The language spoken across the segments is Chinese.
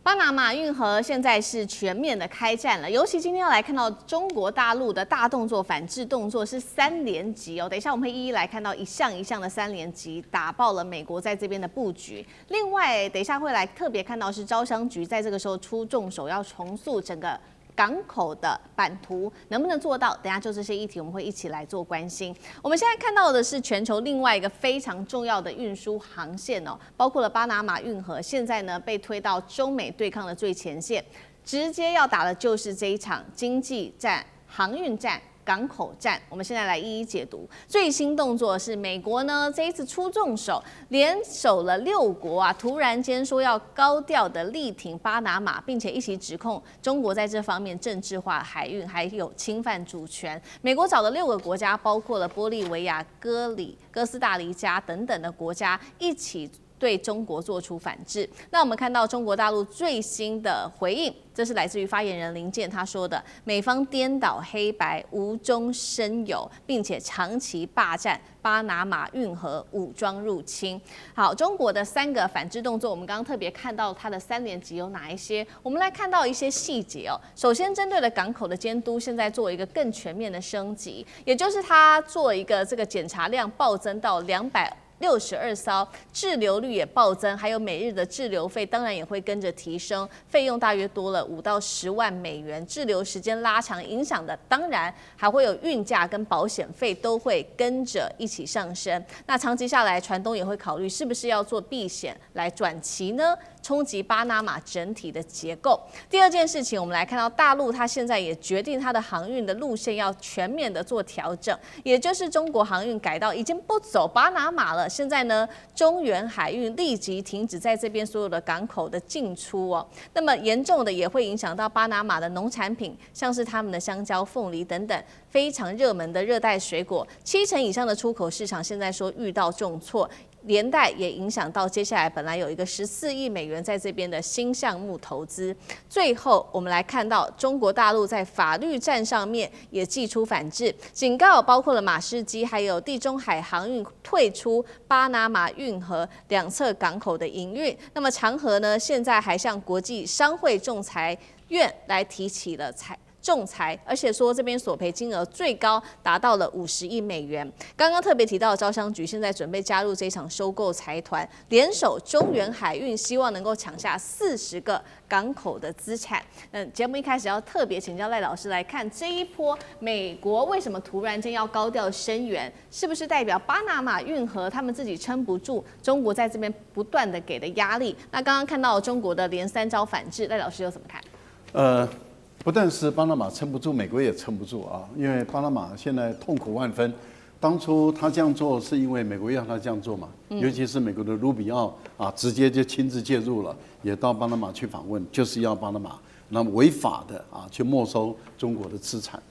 巴拿马运河现在是全面的开战了，尤其今天要来看到中国大陆的大动作、反制动作是3连击哦。等一下我们会一一来看到一项一项的3连击，打爆了美国在这边的布局。另外，等一下会来特别看到是招商局在这个时候出重手，要重塑整个港口的版图能不能做到？等一下就这些议题，我们会一起来做关心。我们现在看到的是全球另外一个非常重要的运输航线哦，包括了巴拿马运河，现在呢被推到中美对抗的最前线，直接要打的就是这一场经济战、航运战。港口战，我们现在来一一解读。最新动作是美国呢这一次出重手，联手了6国啊，突然间说要高调的力挺巴拿马，并且一起指控中国在这方面政治化海运，还有侵犯主权。美国找的6个国家，包括了玻利维亚、哥斯达黎加等等的国家一起对中国做出反制。那我们看到中国大陆最新的回应，这是来自于发言人林健他说的：美方颠倒黑白，无中生有，并且长期霸占巴拿马运河，武装入侵。好，中国的3个反制动作，我们刚刚特别看到它的3连击有哪一些？我们来看到一些细节哦。首先，针对了港口的监督，现在做一个更全面的升级，也就是它做一个这个检查量暴增到262艘，滞留率也暴增，还有每日的滞留费当然也会跟着提升，费用大约多了5到10万美元，滞留时间拉长，影响的当然还会有运价跟保险费都会跟着一起上升。那长期下来，船东也会考虑是不是要做避险来转期呢？冲击巴拿马整体的结构。第二件事情，我们来看到大陆，它现在也决定它的航运的路线要全面的做调整，也就是中国航运改道已经不走巴拿马了。现在呢，中原海运立即停止在这边所有的港口的进出哦。那么严重的也会影响到巴拿马的农产品，像是他们的香蕉、凤梨等等非常热门的热带水果，70%以上的出口市场现在说遇到重挫。连带也影响到接下来本来有一个14亿美元在这边的新项目投资。最后，我们来看到中国大陆在法律战上面也祭出反制，警告包括了马士基还有地中海航运退出巴拿马运河2侧港口的营运。那么长和呢，现在还向国际商会仲裁院来提起了仲裁，而且说这边索赔金额最高达到了50亿美元。刚刚特别提到的招商局现在准备加入这场收购财团，联手中原海运，希望能够抢下40个港口的资产。节目一开始要特别请教赖老师来看这一波美国为什么突然间要高调声援，是不是代表巴拿马运河他们自己撑不住，中国在这边不断的给的压力？那刚刚看到中国的连3招反制，赖老师又怎么看？不但是巴拿马撑不住，美国也撑不住啊！因为巴拿马现在痛苦万分。当初他这样做是因为美国要他这样做嘛，尤其是美国的卢比奥啊，直接就亲自介入了，也到巴拿马去访问，就是要巴拿马那么违法的啊去没收中国的资产。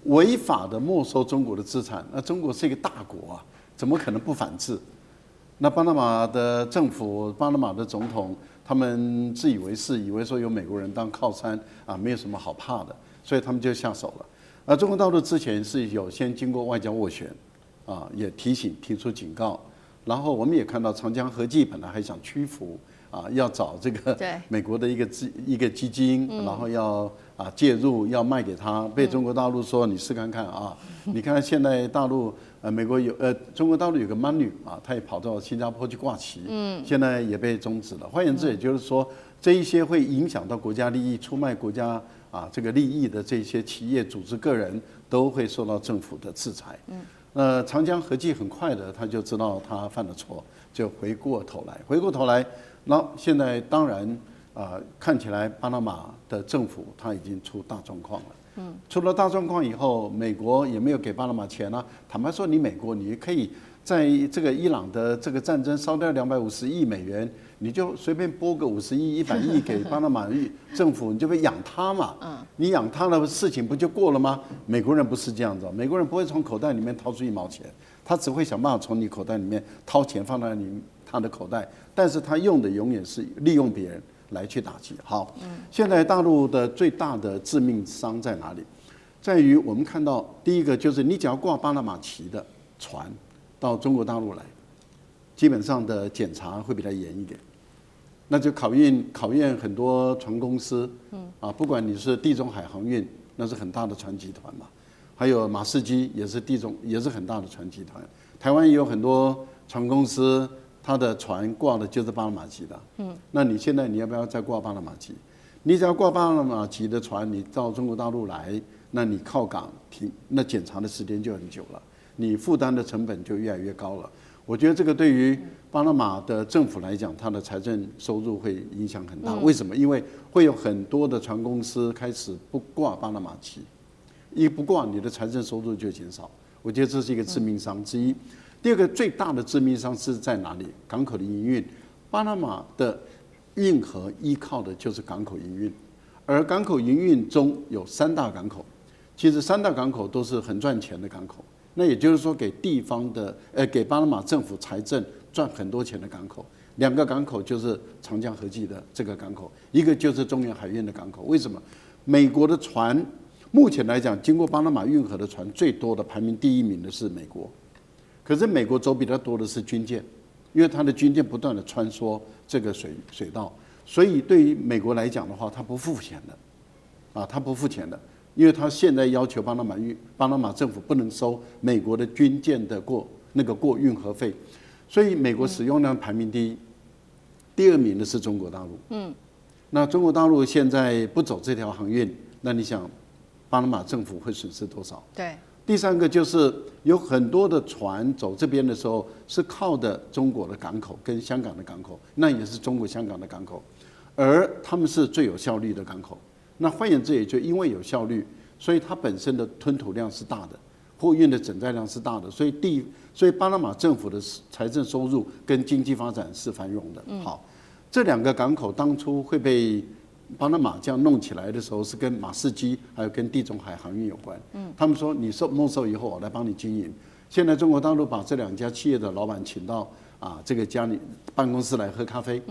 违法的没收中国的资产，那中国是一个大国啊，怎么可能不反制？那巴拿马的政府、巴拿马的总统，他们自以为是，以为说有美国人当靠山啊，没有什么好怕的，所以他们就下手了。中国大陆之前是有先经过外交斡旋，啊，也提出警告，然后我们也看到长江合记本来还想屈服，啊，要找这个美国的一个基金，然后要介入，要卖给他，被中国大陆说你试看看啊，你看现在大陆。美国中国大陆有个蛮女啊，她也跑到新加坡去挂旗，现在也被终止了。换言之，也就是说，这一些会影响到国家利益、出卖国家这个利益的这些企业、组织、个人，都会受到政府的制裁。长江合记很快的他就知道他犯了错，就回过头来，那现在当然看起来巴拿马的政府他已经出大状况了。出了大状况以后，美国也没有给巴拿马钱啊。坦白说，你美国你可以在这个伊朗的这个战争烧掉250亿美元，你就随便拨个50亿、100亿给巴拿马政府，你就会养他嘛。你养他的事情不就过了吗？美国人不是这样子，美国人不会从口袋里面掏出1毛钱，他只会想办法从你口袋里面掏钱放在他的口袋，但是他用的永远是利用别人。来去打击。好，现在大陆的最大的致命伤在哪里？在于我们看到，第一个就是你只要挂巴拿马旗的船到中国大陆来，基本上的检查会比较严一点。那就考验很多船公司，不管你是地中海航运，那是很大的船集团嘛，还有马士基也是很大的船集团。台湾也有很多船公司，它的船挂的就是巴拿马籍的，那你现在你要不要再挂巴拿马籍？你只要挂巴拿马籍的船，你到中国大陆来，那你靠港停，那检查的时间就很久了，你负担的成本就越来越高了。我觉得这个对于巴拿马的政府来讲，它的财政收入会影响很大。为什么？因为会有很多的船公司开始不挂巴拿马旗，一不挂，你的财政收入就减少。我觉得这是一个致命伤之一。第二个最大的致命伤是在哪里？港口的营运。巴拿马的运河依靠的就是港口营运，而港口营运中有3大港口，其实3大港口都是很赚钱的港口。那也就是说，给地方的给巴拿马政府财政赚很多钱的港口，2个港口就是长江合记的这个港口，一个就是中原海运的港口。为什么？美国的船目前来讲，经过巴拿马运河的船最多的排名第1名的是美国，可是美国走比较多的是军舰，因为它的军舰不断的穿梭这个水道，所以对于美国来讲的话，它不付钱的，它不付钱的。因为他现在要求巴拿马政府不能收美国的军舰的过运河费，所以美国使用量排名第1，第2名的是中国大陆。那中国大陆现在不走这条航运，那你想巴拿马政府会损失多少？对。第3个就是有很多的船走这边的时候是靠的中国的港口跟香港的港口，那也是中国香港的港口，而他们是最有效率的港口。那换言之，也就因为有效率，所以它本身的吞吐量是大的，货运的整载量是大的，所以巴拿马政府的财政收入跟经济发展是繁荣的。好，这2个港口当初会被巴拿马这样弄起来的时候，是跟马士基还有跟地中海航运有关。他们说你没收以后，我来帮你经营。现在中国大陆把这2家企业的老板请到这个家里办公室来喝咖啡，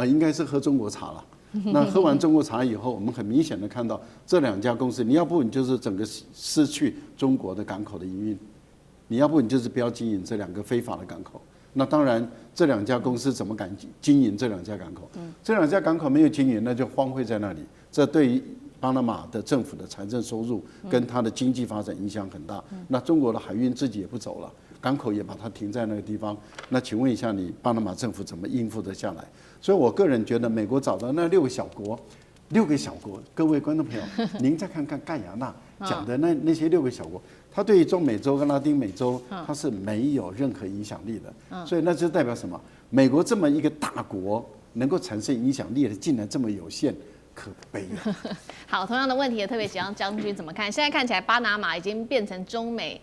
应该是喝中国茶了。那喝完中国茶以后，我们很明显的看到这2家公司，你要不你就是整个失去中国的港口的营运，你要不你就是不要经营这2个非法的港口。那当然，这2家公司怎么敢经营这2家港口？这2家港口没有经营，那就荒废在那里。这对于巴拿马的政府的财政收入跟它的经济发展影响很大。那中国的海运自己也不走了，港口也把它停在那个地方。那请问一下，你巴拿马政府怎么应付得下来？所以我个人觉得，美国找到那6个小国，各位观众朋友，您再看看盖亚纳讲的那些6个小国，它对于中美洲跟拉丁美洲，它是没有任何影响力的。所以那就代表什么？美国这么一个大国，能够产生影响力的，竟然这么有限。可悲啊！好，同样的问题也特别想让将军怎么看？现在看起来，巴拿马已经变成中美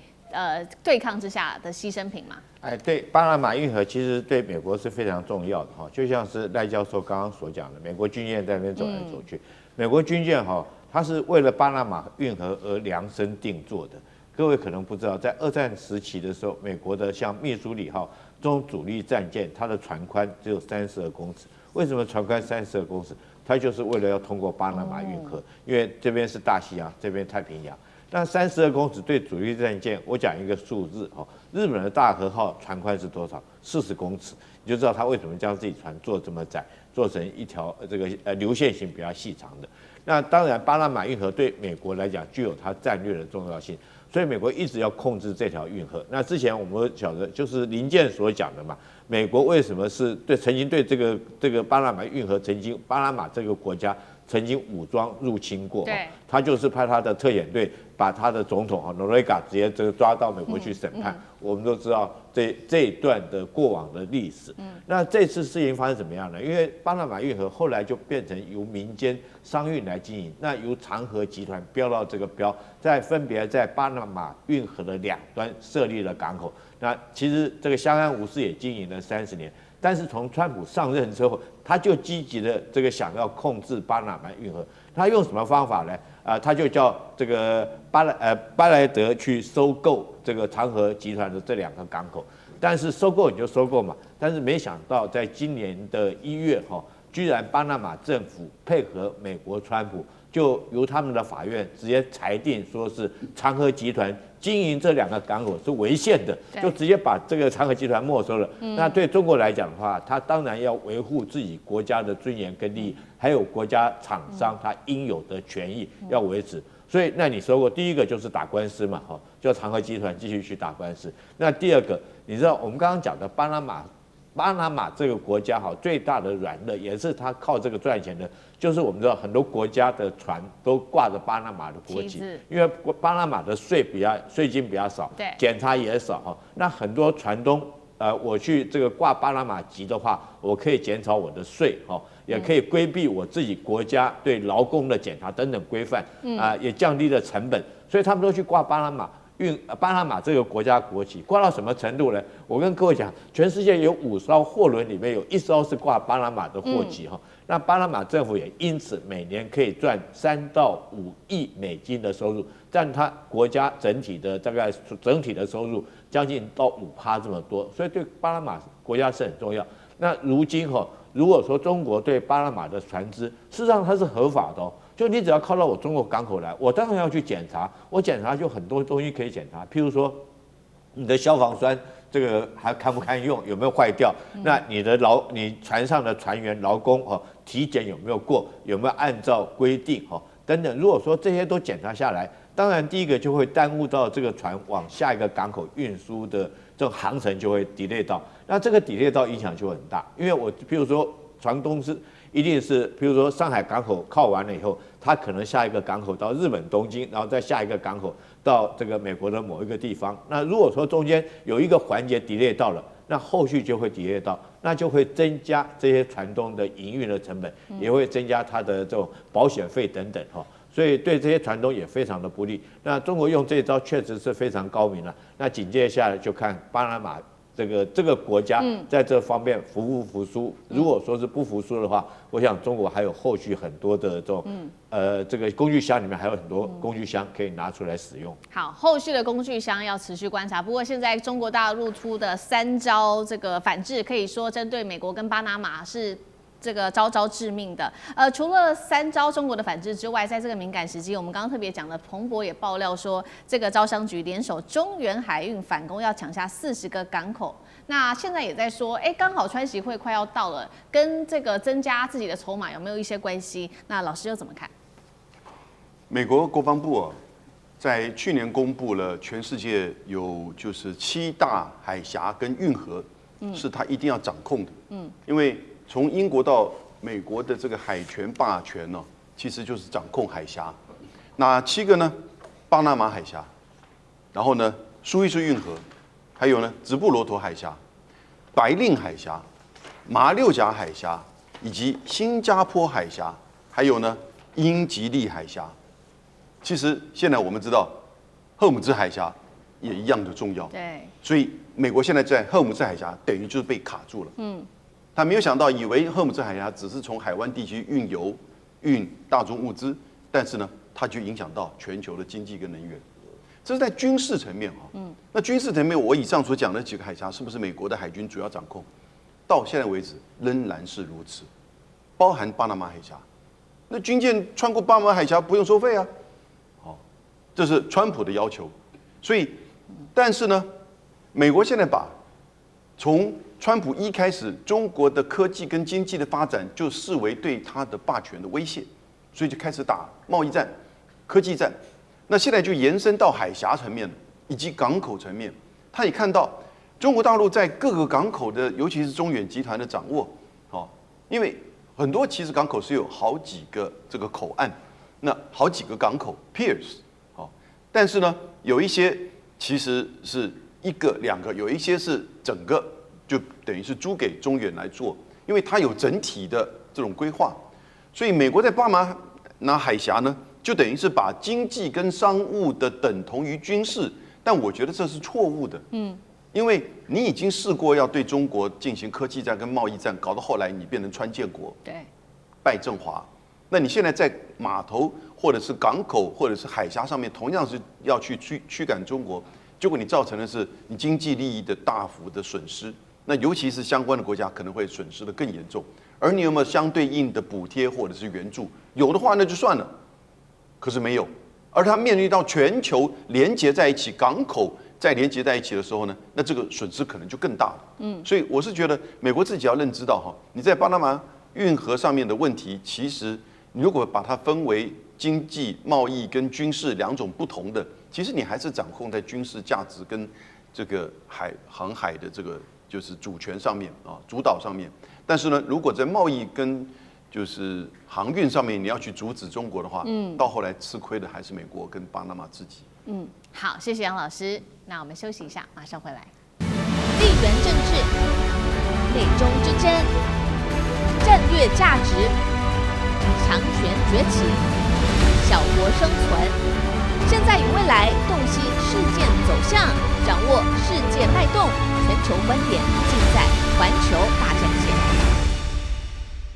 对抗之下的牺牲品嘛？对，巴拿马运河其实对美国是非常重要的哈，就像是赖教授刚刚所讲的，美国军舰在那边走来走去，美国军舰它是为了巴拿马运河而量身定做的。各位可能不知道，在2战时期的时候，美国的像密苏里号这种主力战舰，它的船宽只有32公尺。为什么船宽32公尺？它就是为了要通过巴拿马运河，因为这边是大西洋，这边太平洋。那32公尺对主力战舰，我讲一个数字日本的大和号船宽是多少？40公尺，你就知道它为什么将自己船做这么窄，做成一条这个流线型比较细长的。那当然，巴拿马运河对美国来讲具有它战略的重要性，所以美国一直要控制这条运河。那之前我们晓得，就是林健所讲的嘛，美国为什么是曾经对这个巴拿马运河巴拿马这个国家曾经武装入侵过，他就是派他的特遣队把他的总统诺瑞嘎直接抓到美国去审判。我们都知道这一段的过往的历史。那这次事情发生怎么样呢？因为巴拿马运河后来就变成由民间商运来经营，那由长和集团标到这个标，再分别在巴拿马运河的2端设立了港口。那其实这个相安无事也经营了30年。但是从川普上任之后，他就积极的想要控制巴拿马运河。他用什么方法呢？他就叫这个巴莱德去收购这个长和集团的这2个港口。但是收购你就收购嘛，但是没想到在今年的1月居然巴拿马政府配合美国川普，就由他们的法院直接裁定说是长和集团经营这2个港口是违宪的，就直接把这个长和集团没收了。那对中国来讲的话，他当然要维护自己国家的尊严跟利益，还有国家厂商他应有的权益要维持。所以，那你说过，第一个就是打官司嘛，哈，就长和集团继续去打官司。那第二个，你知道我们刚刚讲的巴拿马这个国家哈，最大的软肋也是他靠这个赚钱的，就是我们知道很多国家的船都挂着巴拿马的国旗，因为巴拿马的税金比较少，对，检查也少哈。那很多船东，我去这个挂巴拿马籍的话，我可以减少我的税哈。也可以规避我自己国家对劳工的检查等等规范，也降低了成本，所以他们都去挂巴拿马这个国家国旗，挂到什么程度呢？我跟各位讲，全世界有5艘货轮里面有1艘是挂巴拿马的货旗哈，那巴拿马政府也因此每年可以赚3到5亿美金的收入，占它国家整体的大概整体的收入将近到5%这么多，所以对巴拿马国家是很重要。那如今哈。如果说中国对巴拿马的船只，事实上它是合法的哦，就你只要靠到我中国港口来，我当然要去检查，我检查就很多东西可以检查，譬如说你的消防栓这个还堪不堪用，有没有坏掉？那你船上的船员劳工哦，体检有没有过，有没有按照规定哦，等等。如果说这些都检查下来，当然第一个就会耽误到这个船往下一个港口运输的这种航程就会 delay 到。那这个 delay 到影响就很大，因为譬如说船东一定是，譬如说上海港口靠完了以后，他可能下一个港口到日本东京，然后再下一个港口到这个美国的某一个地方。那如果说中间有一个环节 delay 到了，那后续就会 delay 到，那就会增加这些船东的营运的成本，也会增加他的这种保险费等等哈。所以对这些船东也非常的不利。那中国用这一招确实是非常高明了。那紧接下来就看巴拿马这个国家在这方面服不服输。如果说是不服输的话，我想中国还有后续很多的这种这个工具箱里面还有很多工具箱可以拿出来使用。好，后续的工具箱要持续观察。不过现在中国大陆出的3招这个反制，可以说针对美国跟巴拿马是这个招招致命的。除了3招中国的反制之外，在这个敏感时机，我们刚刚特别讲的，彭博也爆料说，这个招商局联手中原海运反攻，要抢下40个港口。那现在也在说，刚好川习会快要到了，跟这个增加自己的筹码有没有一些关系？那老师又怎么看？美国国防部在去年公布了全世界有就是7大海峡跟运河，是他一定要掌控的。因为从英国到美国的这个海权霸权呢，其实就是掌控海峡。哪7个呢？巴拿马海峡，然后呢，苏伊士运河，还有呢，直布罗陀海峡、白令海峡、马六甲海峡，以及新加坡海峡，还有呢，英吉利海峡。其实现在我们知道，赫姆兹海峡也一样的重要。对，所以美国现在在赫姆兹海峡等于就是被卡住了。他没有想到，以为赫姆兹海峡只是从海湾地区运油、运大宗物资，但是呢，它就影响到全球的经济跟能源。这是在军事层面那军事层面，我以上所讲的几个海峡，是不是美国的海军主要掌控？到现在为止仍然是如此，包含巴拿马海峡。那军舰穿过巴拿马海峡不用收费啊，这是川普的要求。所以，但是呢，美国现在把从川普一开始，中国的科技跟经济的发展就视为对他的霸权的威胁，所以就开始打贸易战、科技战。那现在就延伸到海峡层面以及港口层面，他也看到中国大陆在各个港口的，尤其是中远集团的掌握，因为很多其实港口是有好几个这个口岸，那好几个港口 piers，但是呢，有一些其实是1个、2个，有一些是整个就等于是租给中远来做，因为它有整体的这种规划，所以美国在巴拿海峡呢，就等于是把经济跟商务的等同于军事，但我觉得这是错误的。因为你已经试过要对中国进行科技战跟贸易战，搞到后来你变成川建国，对，拜振华。那你现在在码头或者是港口或者是海峡上面，同样是要去驱赶中国，结果你造成的是你经济利益的大幅的损失。那尤其是相关的国家可能会损失的更严重，而你有没有相对应的补贴或者是援助？有的话那就算了，可是没有。而它面临到全球连接在一起，港口再连接在一起的时候呢，那这个损失可能就更大了。所以我是觉得美国自己要认知到哈，你在巴拿马运河上面的问题，其实你如果把它分为经济、贸易跟军事两种不同的，其实你还是掌控在军事价值跟这个航海的这个就是主权上面啊，主导上面。但是呢，如果在贸易跟就是航运上面你要去阻止中国的话，到后来吃亏的还是美国跟巴拿马自己。好，谢谢杨老师。那我们休息一下，马上回来。地缘政治、美中之争、战略价值、强权崛起、小国生存，现在与未来洞悉事件走向，掌握世界脉动，全球观点尽在环球大家。